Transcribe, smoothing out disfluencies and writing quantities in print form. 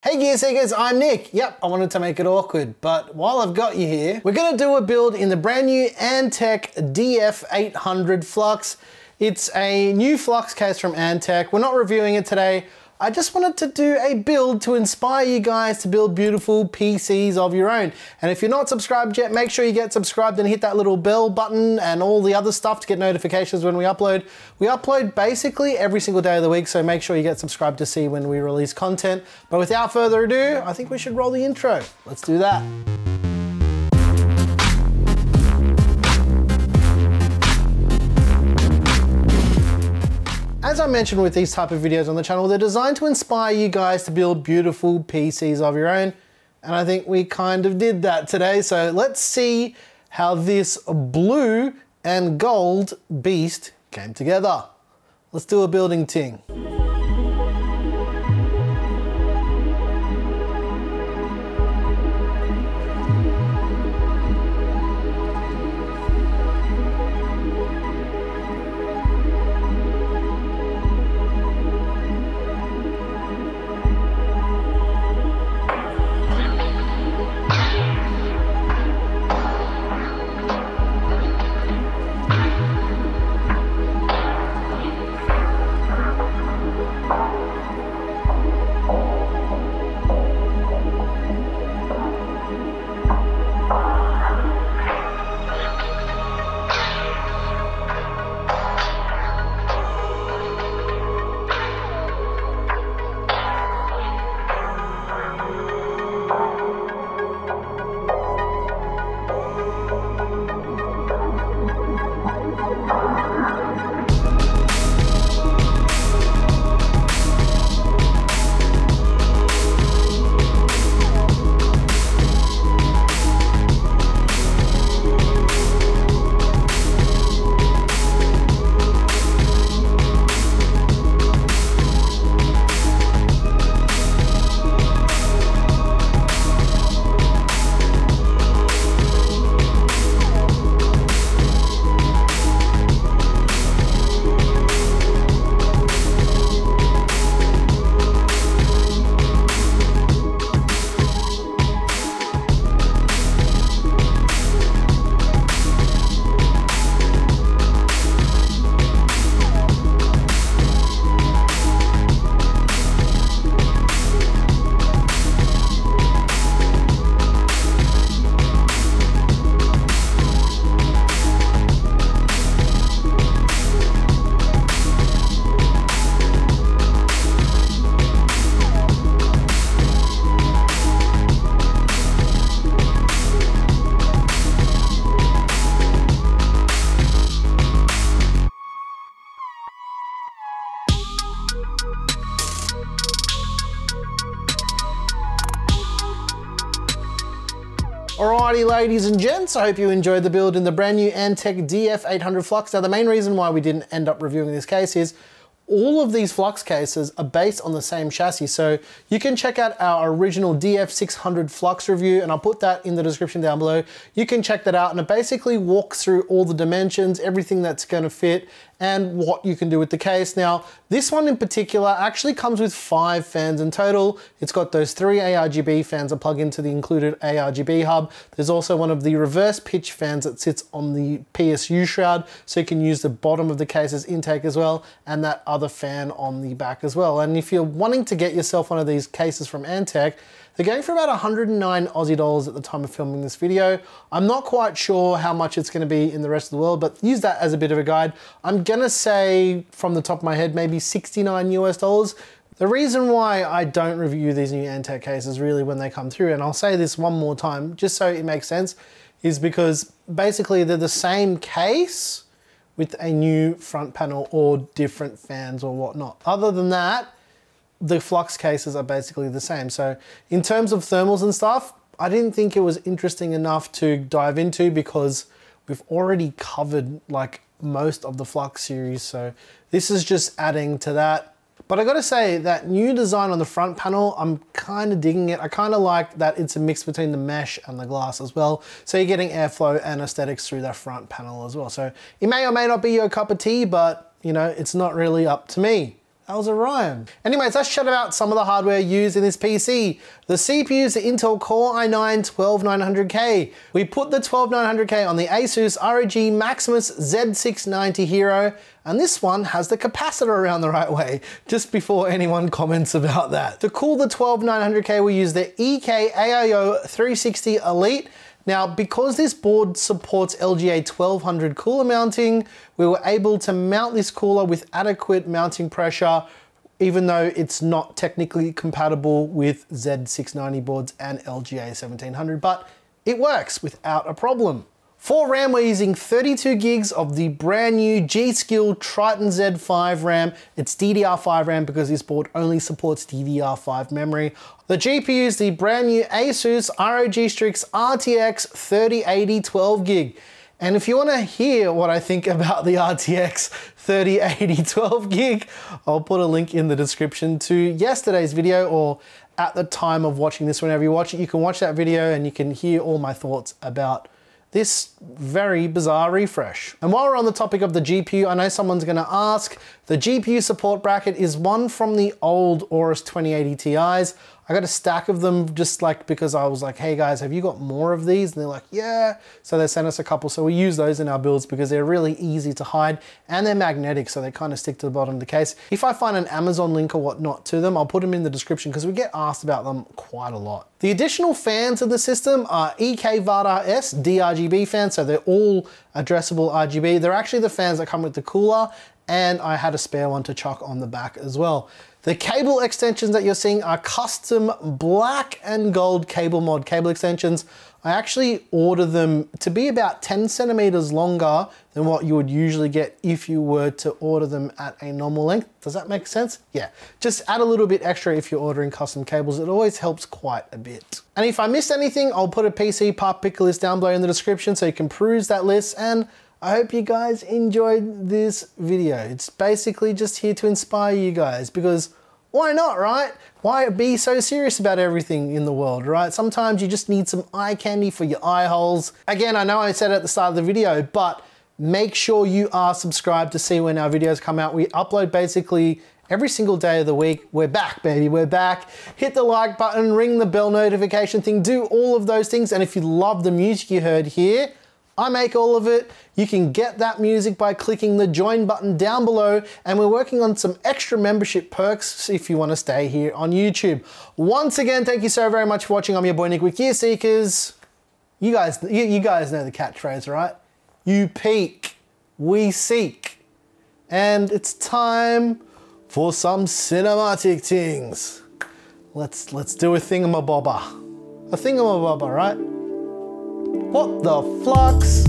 Hey Gear Seekers, I'm Nick. Yep, I wanted to make it awkward, but while I've got you here, we're gonna do a build in the brand new Antec DF800 Flux. It's a new Flux case from Antec. We're not reviewing it today. I just wanted to do a build to inspire you guys to build beautiful PCs of your own. And if you're not subscribed yet, make sure you get subscribed and hit that little bell button and all the other stuff to get notifications when we upload. We upload basically every single day of the week, so make sure you get subscribed to see when we release content. But without further ado, I think we should roll the intro. Let's do that. As I mentioned with these type of videos on the channel, they're designed to inspire you guys to build beautiful PCs of your own. And I think we kind of did that today. So let's see how this blue and gold beast came together. Let's do a building ting. Alrighty ladies and gents, I hope you enjoyed the build in the brand new Antec DF800 Flux. Now the main reason why we didn't end up reviewing this case is all of these Flux cases are based on the same chassis. So you can check out our original DF600 Flux review, and I'll put that in the description down below. You can check that out, and it basically walks through all the dimensions, everything that's gonna fit, and what you can do with the case. Now, this one in particular actually comes with 5 fans in total. It's got those 3 ARGB fans that plug into the included ARGB hub. There's also one of the reverse pitch fans that sits on the PSU shroud, so you can use the bottom of the case as intake as well, and that other fan on the back as well. And if you're wanting to get yourself one of these cases from Antec, they're going for about 109 Aussie dollars at the time of filming this video. I'm not quite sure how much it's gonna be in the rest of the world, but use that as a bit of a guide. I'm gonna say from the top of my head, maybe 69 US dollars. The reason why I don't review these new Antec cases really when they come through, and I'll say this one more time, just so it makes sense, is because basically they're the same case with a new front panel or different fans or whatnot. Other than that, the Flux cases are basically the same. So in terms of thermals and stuff, I didn't think it was interesting enough to dive into because we've already covered like most of the Flux series. So this is just adding to that. But I gotta say that new design on the front panel, I'm kind of digging it. I kind of like that it's a mix between the mesh and the glass as well. So you're getting airflow and aesthetics through that front panel as well. So it may or may not be your cup of tea, but you know, it's not really up to me. That was a rhyme. Anyways, let's chat about some of the hardware used in this PC. The CPU is the Intel Core i9-12900K. We put the 12900K on the Asus ROG MAXIMUS Z690 Hero, and this one has the capacitor around the right way, just before anyone comments about that. To cool the 12900K, we use the EK-AIO 360 Elite. Now, because this board supports LGA 1200 cooler mounting, we were able to mount this cooler with adequate mounting pressure, even though it's not technically compatible with Z690 boards and LGA 1700, but it works without a problem. For RAM, we're using 32 gigs of the brand new G.Skill Trident Z5 RAM. It's DDR5 RAM because this board only supports DDR5 memory. The GPU is the brand new Asus ROG Strix RTX 3080 12 gig. And if you want to hear what I think about the RTX 3080 12 gig, I'll put a link in the description to yesterday's video, or at the time of watching this, whenever you watch it, you can watch that video and you can hear all my thoughts about this very bizarre refresh. And while we're on the topic of the GPU, I know someone's gonna ask, the GPU support bracket is one from the old Aorus 2080 Ti's. I got a stack of them just like because I was like, hey guys, have you got more of these? And they're like, yeah. So they sent us a couple. So we use those in our builds because they're really easy to hide and they're magnetic. So they kind of stick to the bottom of the case. If I find an Amazon link or whatnot to them, I'll put them in the description because we get asked about them quite a lot. The additional fans in the system are EK-AIO D-RGB fans. So they're all addressable RGB. They're actually the fans that come with the cooler, and I had a spare one to chuck on the back as well. The cable extensions that you're seeing are custom black and gold cable mod cable extensions. I actually order them to be about 10 centimeters longer than what you would usually get if you were to order them at a normal length. Does that make sense? Yeah, just add a little bit extra if you're ordering custom cables. It always helps quite a bit. And if I missed anything, I'll put a PC part pick list down below in the description so you can peruse that list. And I hope you guys enjoyed this video. It's basically just here to inspire you guys, because why not, right? Why be so serious about everything in the world, right? Sometimes you just need some eye candy for your eye holes. Again, I know I said it at the start of the video, but make sure you are subscribed to see when our videos come out. We upload basically every single day of the week. We're back, baby, we're back. Hit the like button, ring the bell notification thing, do all of those things. And if you love the music you heard here, I make all of it. You can get that music by clicking the join button down below, and we're working on some extra membership perks if you want to stay here on YouTube. Once again, thank you so very much for watching. I'm your boy Nick with Gear Seekers. You guys know the catchphrase, right? You peek, we seek. And it's time for some cinematic tings. Let's do a thingamabobber. A thingamabobber, right? What the flux?